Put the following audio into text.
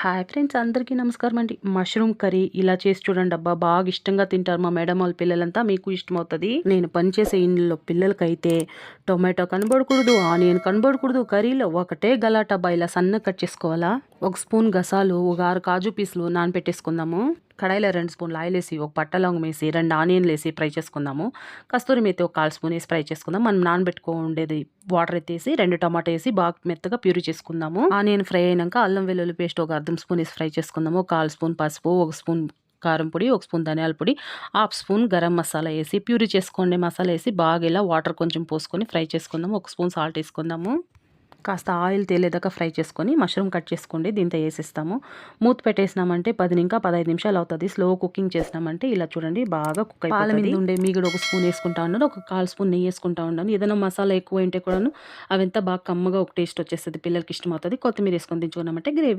Hi friends, అందరికీ నమస్కారం అండి. మష్రూమ్ కర్రీ ఇలా చేసి చూడండి అబ్బా! బాగా ఇష్టంగా తింటారు మా మేడం వాళ్ళ పిల్లలంతా. మీకు ఇష్టమవుతుంది. నేను పనిచేసే ఇండ్లలో పిల్లలకైతే టొమాటో కనబడకూడదు, ఆనియన్ కనబడకూడదు, కర్రీలో ఒకటే గలాటబ్బా. ఇలా సన్నగా కట్ చేసుకోవాలా. ఒక స్పూన్ గసాలు, ఒక 6 కాజు పీసులు నానబెట్టేసుకుందాము. కడాయిలో 2 స్పూన్లు ఆయిల్ వేసి, ఒక పట్ట లవంగం వేసి, 2 ఆనియన్లు వేసి ఫ్రై చేసుకుందాము. కస్తూరి మేతి ఒక 1/4 స్పూన్ వేసి ఫ్రై చేసుకుందాం. మనం నానబెట్టుకోండేది వాటర్ ఎత్తేసి 2 టమాటా వేసి బాగా మెత్తగా ప్యూరీ చేసుకుందాము. ఆనియన్ ఫ్రై అయినాక అల్లం వెల్లుల్లి పేస్ట్ ఒక 1/2 స్పూన్ వేసి ఫ్రై చేసుకుందాము. ఒక 1/4 స్పూన్ పసుపు, ఒక స్పూన్ కారం పొడి, ఒక స్పూన్ ధనియాల పొడి, 1/2 స్పూన్ గరం మసాలా వేసి ప్యూరీ చేసుకోండి. మసాలా వేసి బాగా ఇలా వాటర్ కొంచెం పోసుకొని ఫ్రై చేసుకుందాము. ఒక స్పూన్ సాల్ట్ వేసుకుందాము. కాస్త ఆయిల్ తేలేదాకా ఫ్రై చేసుకొని మష్రూమ్ కట్ చేసుకోండి. దీంతో వేసేస్తాము. మూత పెట్టేసినామంటే 15 నిమిషాలు అవుతుంది. స్లో కుకింగ్ చేసినామంటే ఇలా చూడండి బాగా కుక్ అయిపోతుంది. పాల మీద ఉండే మీగడ ఒక స్పూన్ వేసుకుంటా ఉన్నాను. ఒక 1/4 స్పూన్ నెయ్యి వేసుకుంటా ఉన్నాను. ఏదైనా మసాలా ఎక్కువ ఉంటే కూడాను అవంతా బాగా కమ్మగా ఒక టేస్ట్ వచ్చేస్తుంది. పిల్లలకి ఇష్టం అవుతుంది. కొత్తిమీర వేసుకొని దించుకున్నామంటే గ్రేవీ